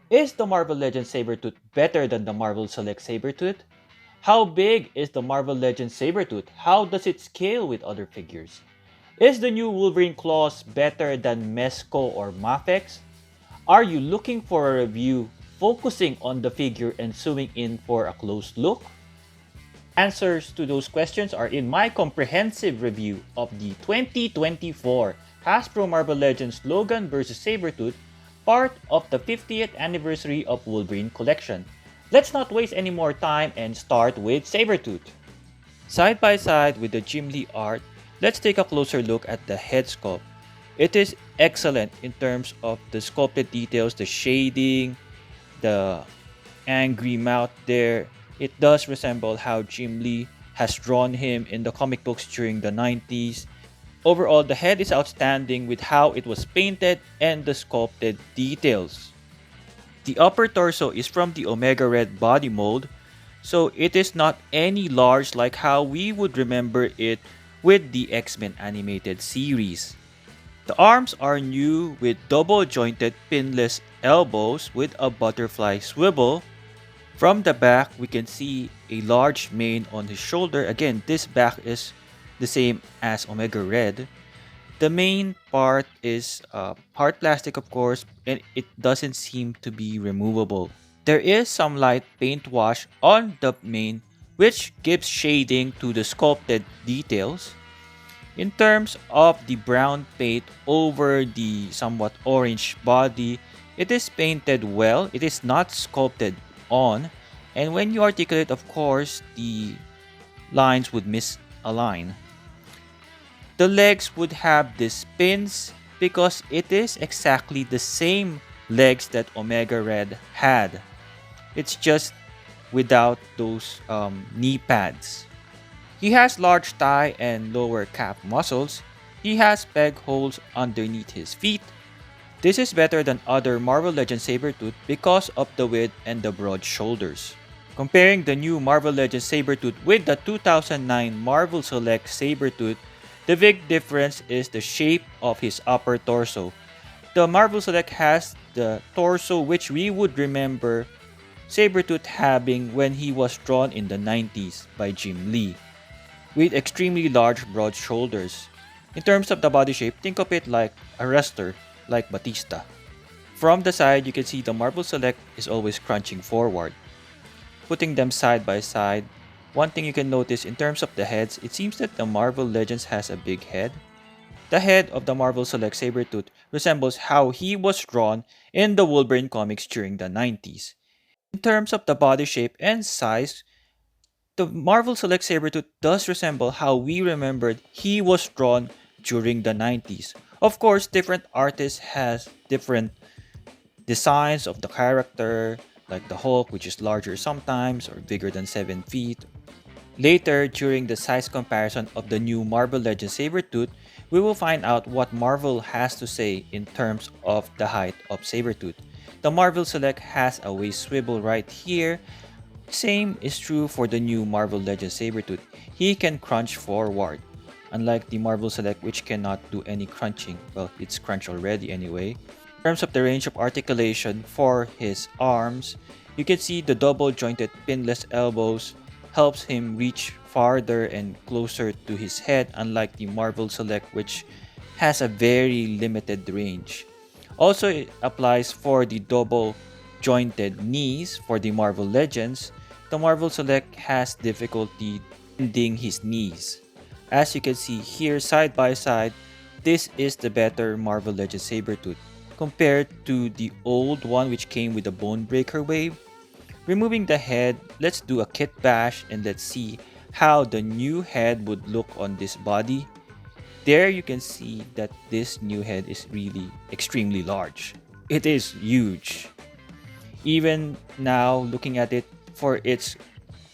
Is the Marvel Legends Sabretooth better than the Marvel Select Sabretooth? How big is the Marvel Legends Sabretooth? How does it scale with other figures? Is the new Wolverine claws better than Mezco or Mafex? Are you looking for a review focusing on the figure and zooming in for a close look? Answers to those questions are in my comprehensive review of the 2024 Hasbro Marvel Legends Logan vs. Sabretooth, part of the 50th anniversary of Wolverine collection. Let's not waste any more time and start with Sabretooth. Side by side with the Jim Lee art, let's take a closer look at the head sculpt. It is excellent in terms of the sculpted details, the shading, the angry mouth there. It does resemble how Jim Lee has drawn him in the comic books during the 90s. Overall, the head is outstanding with how it was painted and the sculpted details. The upper torso is from the Omega Red body mold, so it is not any large like how we would remember it with the X-Men animated series. The arms are new with double jointed pinless elbows with a butterfly swivel. From the back, we can see a large mane on his shoulder. Again, this back is the same as Omega Red. The main part is hard plastic, of course, and it doesn't seem to be removable. There is some light paint wash on the mane, which gives shading to the sculpted details. In terms of the brown paint over the somewhat orange body, it is painted well. It is not sculpted on. And when you articulate, of course, the lines would misalign. The legs would have these pins because it is exactly the same legs that Omega Red had. It's just without those knee pads. He has large thigh and lower calf muscles. He has peg holes underneath his feet. This is better than other Marvel Legends Sabretooth because of the width and the broad shoulders. Comparing the new Marvel Legends Sabretooth with the 2009 Marvel Select Sabretooth, the big difference is the shape of his upper torso. The Marvel Select has the torso which we would remember Sabretooth having when he was drawn in the 90s by Jim Lee, with extremely large broad shoulders. In terms of the body shape, think of it like a wrestler, like Batista. From the side, you can see the Marvel Select is always crunching forward. Putting them side by side, one thing you can notice in terms of the heads, it seems that the Marvel Legends has a big head. The head of the Marvel Select Sabretooth resembles how he was drawn in the Wolverine comics during the 90s. In terms of the body shape and size, the Marvel Select Sabretooth does resemble how we remembered he was drawn during the 90s. Of course, different artists has different designs of the character, like the Hulk, which is larger sometimes or bigger than 7 feet. Later, during the size comparison of the new Marvel Legends Sabretooth, we will find out what Marvel has to say in terms of the height of Sabretooth. The Marvel Select has a waist swivel right here. Same is true for the new Marvel Legends Sabretooth. He can crunch forward, unlike the Marvel Select which cannot do any crunching. Well, it's crunched already anyway. In terms of the range of articulation for his arms, you can see the double jointed pinless elbows helps him reach farther and closer to his head, unlike the Marvel Select which has a very limited range. Also, it applies for the double jointed knees for the Marvel Legends. The Marvel Select has difficulty bending his knees. As you can see here side by side, this is the better Marvel Legends Sabretooth compared to the old one which came with the Bone Breaker wave. Removing the head, let's do a kit bash and let's see how the new head would look on this body. There you can see that this new head is really extremely large. It is huge. Even now, looking at it for its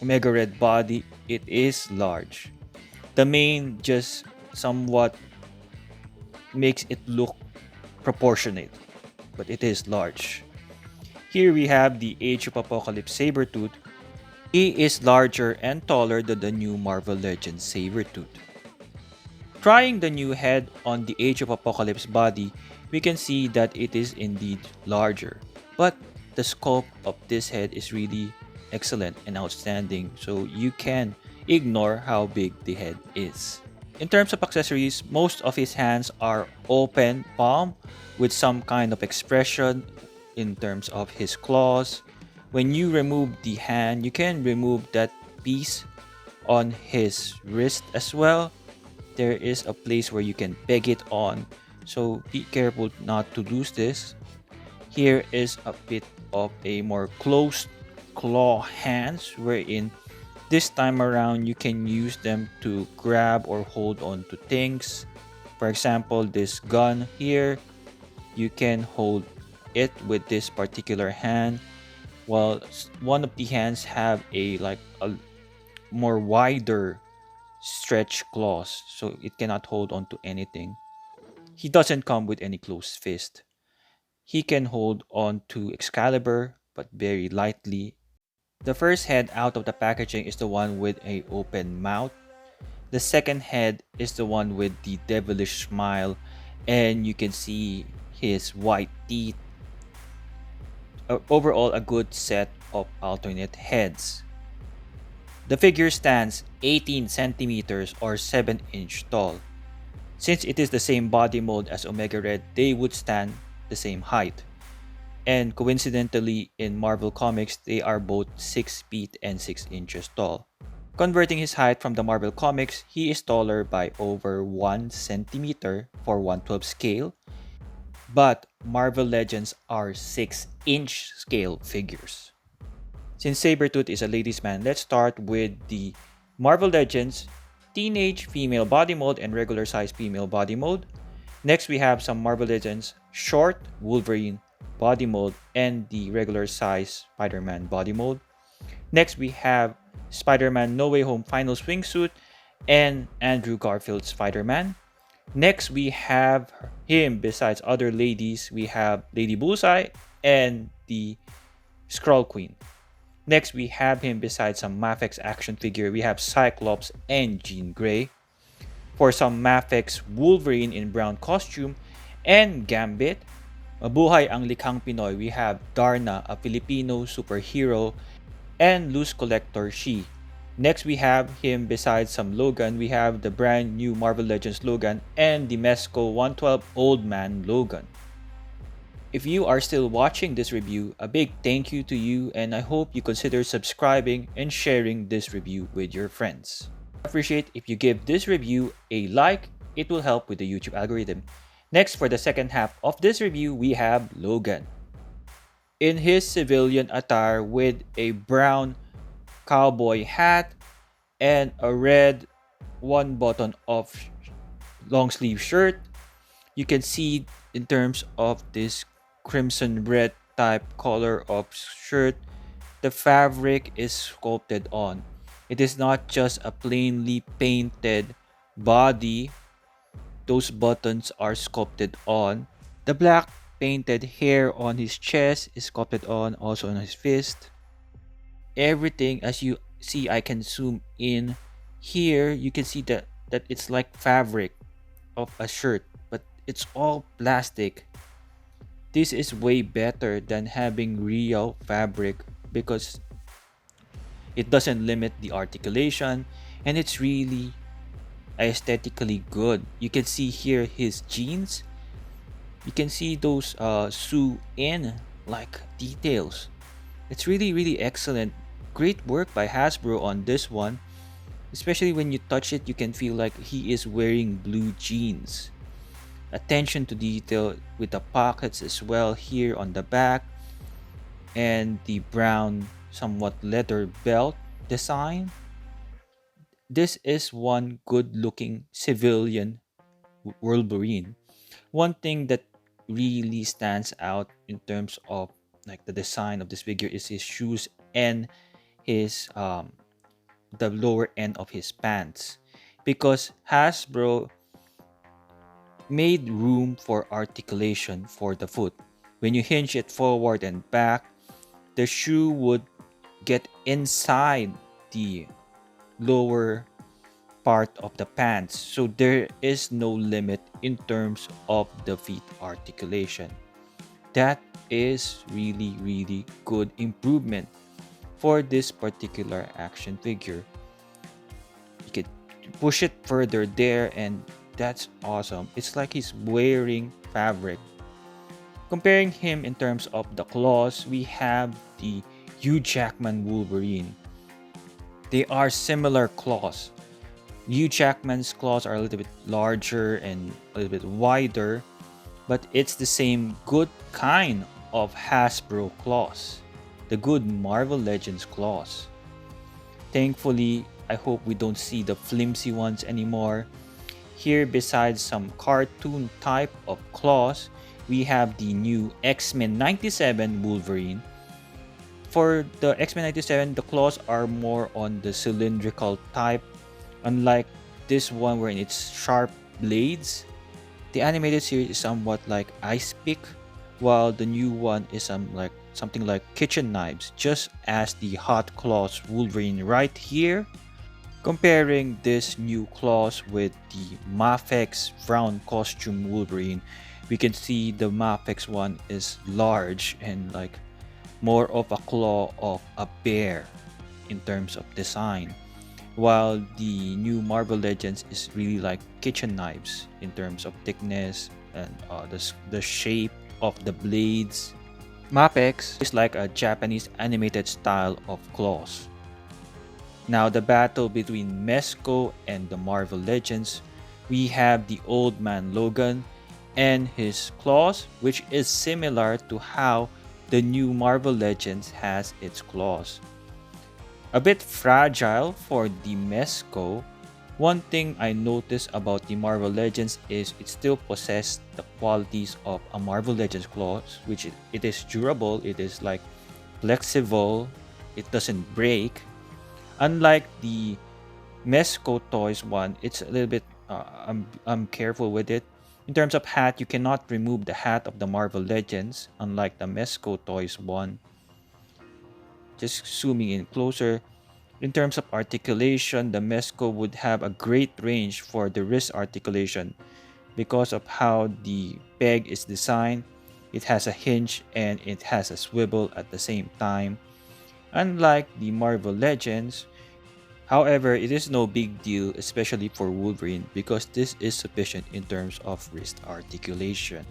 Omega Red body, it is large. The mane just somewhat makes it look proportionate, but it is large. Here we have the Age of Apocalypse Sabretooth. He is larger and taller than the new Marvel Legends Sabretooth. Trying the new head on the Age of Apocalypse body, we can see that it is indeed larger. But the sculpt of this head is really excellent and outstanding, so you can ignore how big the head is. In terms of accessories, most of his hands are open palm with some kind of expression in terms of his claws. When you remove the hand, you can remove that piece on his wrist as well. There is a place where you can peg it on, so be careful not to lose this. Here is a bit of a more closed claw hands, wherein this time around you can use them to grab or hold on to things. For example, this gun here, you can hold it with this particular hand, while one of the hands have a more wider stretch claws, so it cannot hold on to anything. He doesn't come with any closed fist. He can hold on to Excalibur, but very lightly. The first head out of the packaging is the one with a open mouth. The second head is the one with the devilish smile, and you can see his white teeth. Overall, a good set of alternate heads. The figure stands 18 centimeters or 7 inch tall. Since it is the same body mold as Omega Red, they would stand the same height. And coincidentally, in Marvel Comics, they are both 6 feet and 6 inches tall. Converting his height from the Marvel Comics, he is taller by over 1 centimeter for 1/12 scale, but Marvel Legends are 6-inch scale figures. Since Sabretooth is a ladies' man, let's start with the Marvel Legends Teenage Female Body Mold and Regular Size Female Body Mold. Next, we have some Marvel Legends Short Wolverine Body Mold and the Regular Size Spider-Man Body Mold. Next, we have Spider-Man No Way Home Final Swingsuit and Andrew Garfield's Spider-Man. Next, we have him besides other ladies. We have Lady Bullseye and the Skrull Queen. Next, we have him besides some Mafex action figure. We have Cyclops and Jean Grey. For some Mafex, Wolverine in brown costume and Gambit. Mabuhay ang likhang Pinoy. We have Darna, a Filipino superhero, and Loose Collector She. Next, we have him besides some Logan. We have the brand new Marvel Legends Logan and the Mezco 112 Old Man Logan. If you are still watching this review, a big thank you to you, and I hope you consider subscribing and sharing this review with your friends. I appreciate if you give this review a like. It will help with the YouTube algorithm. Next, for the second half of this review, we have Logan. In his civilian attire with a brown cowboy hat and a red one button of long sleeve shirt, you can see in terms of this crimson red type color of shirt, the fabric is sculpted on. It is not just a plainly painted body. Those buttons are sculpted on. The black painted hair on his chest is sculpted on, also on his fist. Everything, as you see, I can zoom in here, you can see that it's like fabric of a shirt, but it's all plastic. This is way better than having real fabric because it doesn't limit the articulation, and it's really aesthetically good. You can see here his jeans. You can see those sew in like details. It's really excellent. Great work by Hasbro on this one. Especially when you touch it, you can feel like he is wearing blue jeans. Attention to detail with the pockets as well here on the back, and the brown somewhat leather belt design. This is one good looking civilian Wolverine. One thing that really stands out in terms of like the design of this figure is his shoes and his the lower end of his pants, because Hasbro made room for articulation for the foot. When you hinge it forward and back, the shoe would get inside the lower part of the pants, so there is no limit in terms of the feet articulation. That is really good improvement for this particular action figure. You could push it further there, and that's awesome. It's like he's wearing fabric. Comparing him in terms of the claws, we have the Hugh Jackman Wolverine. They are similar claws. Hugh Jackman's claws are a little bit larger and a little bit wider, but it's the same good kind of Hasbro claws, the good Marvel Legends claws. Thankfully, I hope we don't see the flimsy ones anymore. Here, besides some cartoon type of claws, we have the new X-Men 97 Wolverine. For the X-Men 97, the claws are more on the cylindrical type, unlike this one wherein it's sharp blades. The animated series is somewhat like Ice Pick, while the new one is something like kitchen knives, just as the Hot Claws Wolverine right here. Comparing this new claws with the Mafex brown costume Wolverine, we can see the Mafex one is large and like more of a claw of a bear in terms of design, while the new Marvel Legends is really like kitchen knives in terms of thickness and the shape of the blades. Mafex is like a Japanese animated style of claws. Now, the battle between Mezco and the Marvel Legends, we have the Old Man Logan and his claws, which is similar to how the new Marvel Legends has its claws. A bit fragile for the Mezco. One thing I noticed about the Marvel Legends is it still possesses the qualities of a Marvel Legends claws, which it is durable, it is like flexible, it doesn't break. Unlike the Mezco Toys one, it's a little bit, I'm careful with it. In terms of hat, you cannot remove the hat of the Marvel Legends, unlike the Mezco Toys one. Just zooming in closer, in terms of articulation, the Mezco would have a great range for the wrist articulation because of how the peg is designed. It has a hinge and it has a swivel at the same time. Unlike the Marvel Legends, however, it is no big deal, especially for Wolverine, because this is sufficient in terms of wrist articulation.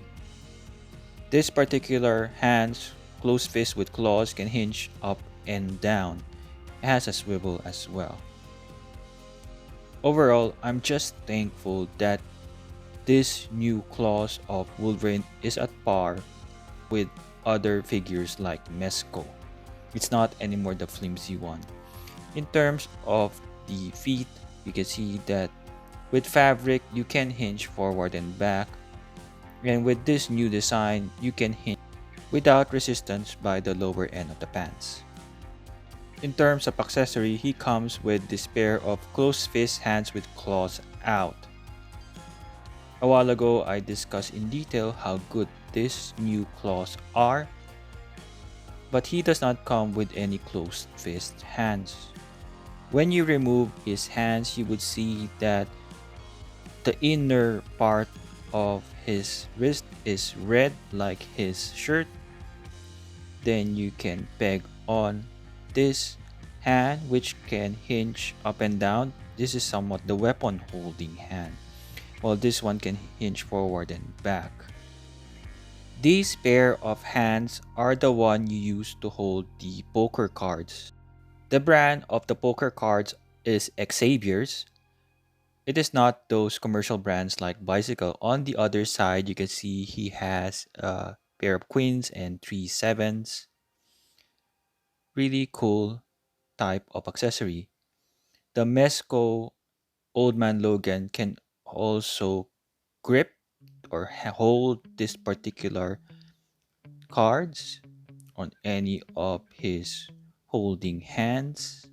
This particular hand's closed fist with claws can hinge up and down. It has a swivel as well. Overall, I'm just thankful that this new claws of Wolverine is at par with other figures like Mezco. It's not anymore the flimsy one. In terms of the feet, you can see that with fabric, you can hinge forward and back. And with this new design, you can hinge without resistance by the lower end of the pants. In terms of accessory, he comes with this pair of closed fist hands with claws out. A while ago, I discussed in detail how good these new claws are, but he does not come with any closed fist hands. When you remove his hands, you would see that the inner part of his wrist is red like his shirt. Then you can peg on this hand, which can hinge up and down. This is somewhat the weapon holding hand, while this one can hinge forward and back. These pair of hands are the one you use to hold the poker cards. The brand of the poker cards is Xavier's. It is not those commercial brands like Bicycle. On the other side, you can see he has a pair of queens and 3 sevens. Really cool type of accessory. The Mezco Old Man Logan can also grip or hold this particular cards on any of his holding hands.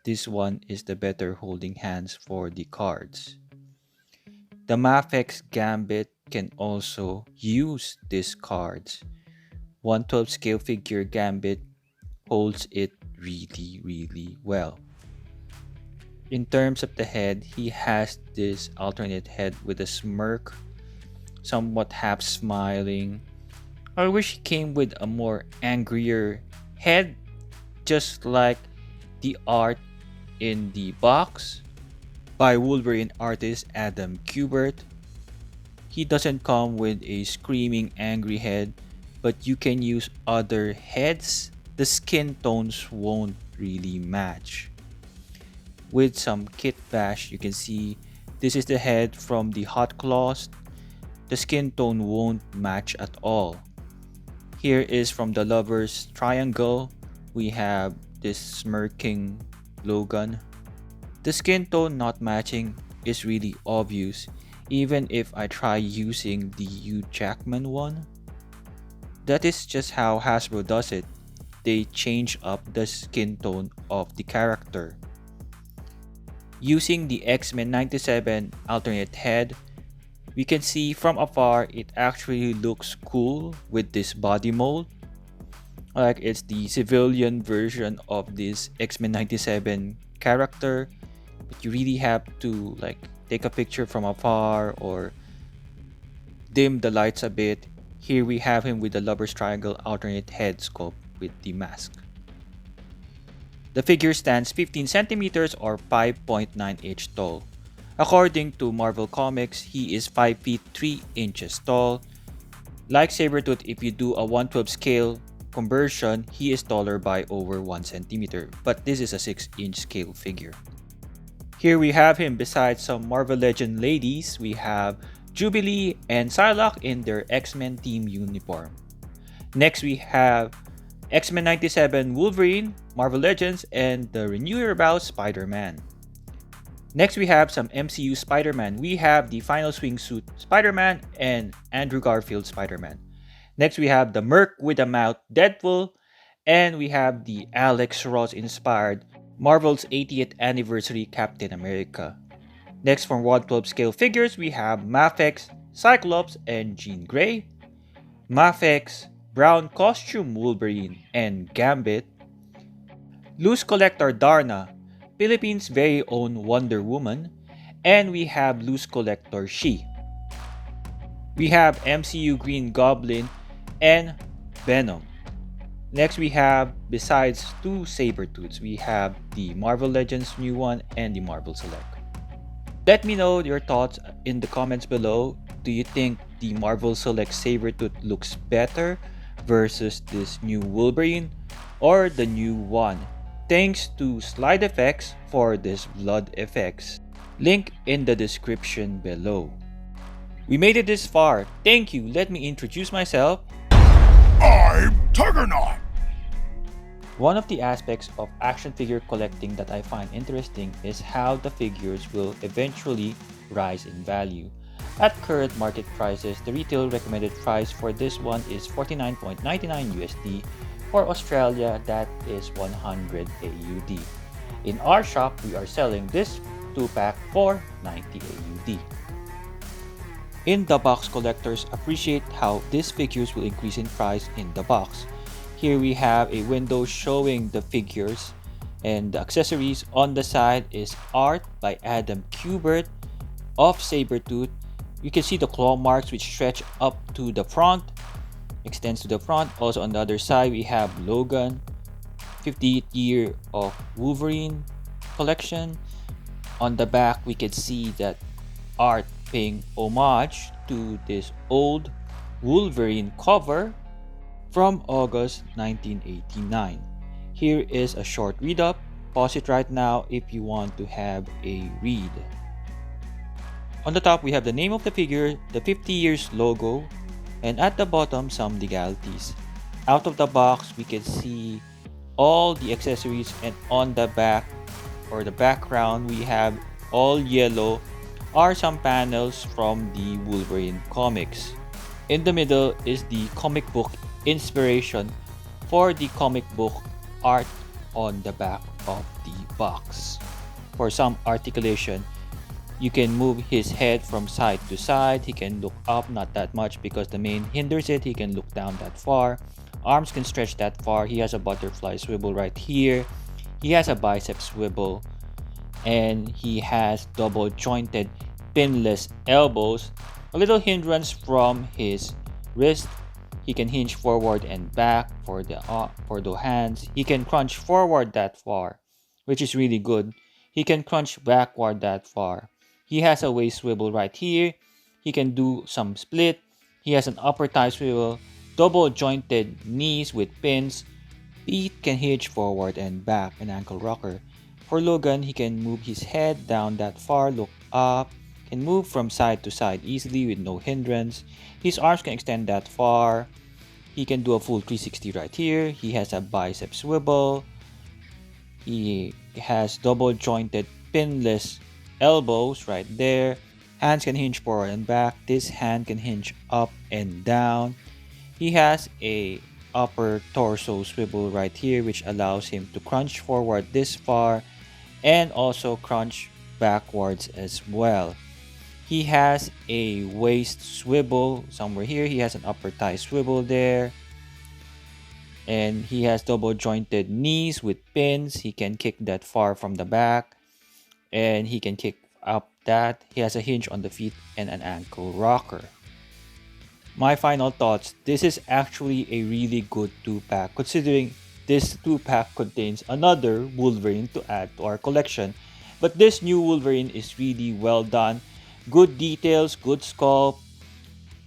This one is the better holding hands for the cards. The Mafex Gambit can also use these cards. 1/12 scale figure Gambit holds it really well. In terms of the head, he has this alternate head with a smirk, somewhat half smiling, I wish he came with a more angrier head, just like the art in the box by Wolverine artist Adam Kubert. He doesn't come with a screaming angry head, but you can use other heads. The skin tones won't really match. With some kit bash, you can see this is the head from the Hot Claws. The skin tone won't match at all. Here is from the Lover's Triangle. We have this smirking Logan. The skin tone not matching is really obvious, even if I try using the Hugh Jackman one. That is just how Hasbro does it. They change up the skin tone of the character. Using the X-Men 97 alternate head, we can see from afar it actually looks cool with this body mold. Like it's the civilian version of this X-Men 97 character, but you really have to like take a picture from afar or dim the lights a bit. Here we have him with the Lover's Triangle alternate head sculpt with the mask. The figure stands 15 centimeters or 5.9 inches tall. According to Marvel Comics, he is 5 feet 3 inches tall. Like Sabretooth, if you do a 1/12 scale conversion, he is taller by over 1 centimeter, but this is a 6-inch scale figure. Here we have him beside some Marvel Legends ladies. We have Jubilee and Psylocke in their X-Men team uniform. Next we have X-Men 97 Wolverine, Marvel Legends, and the Renewer Bow Spider-Man. Next we have some MCU Spider-Man. We have the Final Swingsuit Spider-Man and Andrew Garfield Spider-Man. Next we have the Merc with a Mouth Deadpool, and we have the Alex Ross inspired Marvel's 80th anniversary Captain America. Next from 1/12 scale figures, we have Mafex, Cyclops, and Jean Grey, Mafex, Brown Costume Wolverine, and Gambit, Loose Collector Darna, Philippines' very own Wonder Woman, and we have Loose Collector She. We have MCU Green Goblin and Venom. Next we have, besides two Sabretooths, we have the Marvel Legends new one and the Marvel Select. Let me know your thoughts in the comments below. Do you think the Marvel Select Sabretooth looks better versus this new Wolverine or the new one? Thanks to Slide Effects for this blood effects. Link in the description below. We made it this far. Thank you. Let me introduce myself. I'm Tuggernaut! One of the aspects of action figure collecting that I find interesting is how the figures will eventually rise in value. At current market prices, the retail recommended price for this one is $49.99 USD. For Australia, that is 100 AUD. In our shop, we are selling this 2-pack for 90 AUD. In the box, collectors appreciate how these figures will increase in price in the box. Here we have a window showing the figures, and the accessories on the side is art by Adam Kubert of Sabretooth. You can see the claw marks which stretch up to the front, extends to the front. Also on the other side we have Logan, 50th year of Wolverine collection. On the back we can see that art paying homage to this old Wolverine cover from August 1989. Here is a short read up. Pause it right now if you want to have a read. On the top we have the name of the figure, the 50 years logo, and at the bottom some legalities. Out of the box we can see all the accessories, and on the back or the background we have all yellow are some panels from the Wolverine comics. In the middle is the comic book inspiration for the comic book art on the back of the box. For some articulation, you can move his head from side to side. He can look up, not that much because the mane hinders it. He can look down that far. Arms can stretch that far. He has a butterfly swivel right here. He has a bicep swivel, and he has double jointed pinless elbows. A little hindrance from his wrist. He can hinge forward and back for the hands. He can crunch forward that far, which is really good. He can crunch backward that far. He has a waist swivel right here. He can do some split. He has an upper thigh swivel, double jointed knees with pins. Feet can hinge forward and back, an ankle rocker. For Logan, he can move his head down that far, look up, can move from side to side easily with no hindrance. His arms can extend that far. He can do a full 360 right here. He has a bicep swivel. He has double jointed pinless elbows right there. Hands can hinge forward and back. This hand can hinge up and down. He has a upper torso swivel right here, which allows him to crunch forward this far and also crunch backwards as well. He has a waist swivel somewhere here. He has an upper thigh swivel there. And he has double jointed knees with pins. He can kick that far from the back. And he can kick up that. He has a hinge on the feet and an ankle rocker. My final thoughts, this is actually a really good 2-pack considering this 2-pack contains another Wolverine to add to our collection. But this new Wolverine is really well done. Good details, good sculpt,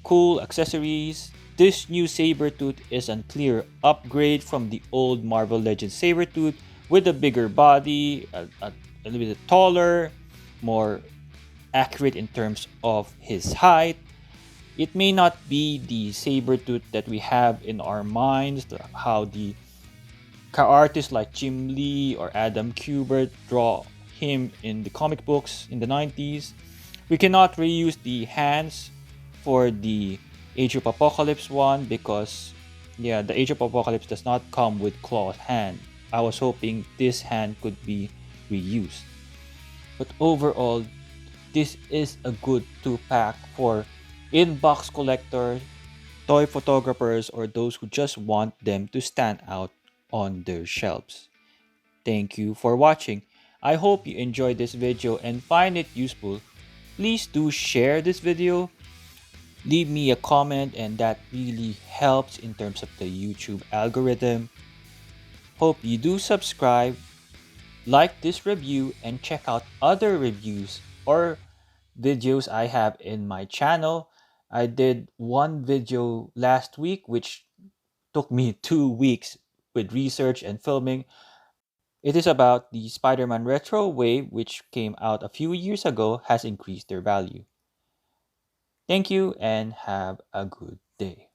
cool accessories. This new Sabretooth is a clear upgrade from the old Marvel Legends Sabretooth with a bigger body, a little bit taller, more accurate in terms of his height. It may not be the Sabretooth that we have in our minds, how the artists like Jim Lee or Adam Kubert draw him in the comic books in the 90s. We cannot reuse the hands for the Age of Apocalypse one because, yeah, the Age of Apocalypse does not come with claw hand. I was hoping this hand could be reused. But overall, this is a good 2-pack for in-box collectors, toy photographers, or those who just want them to stand out on their shelves. Thank you for watching. I hope you enjoyed this video and find it useful. Please do share this video. Leave me a comment and that really helps in terms of the YouTube algorithm. Hope you do subscribe, like this review, and check out other reviews or videos I have in my channel. I did one video last week which took me 2 weeks with research and filming. It is about the Spider-Man Retro Wave, which came out a few years ago, has increased their value. Thank you and have a good day.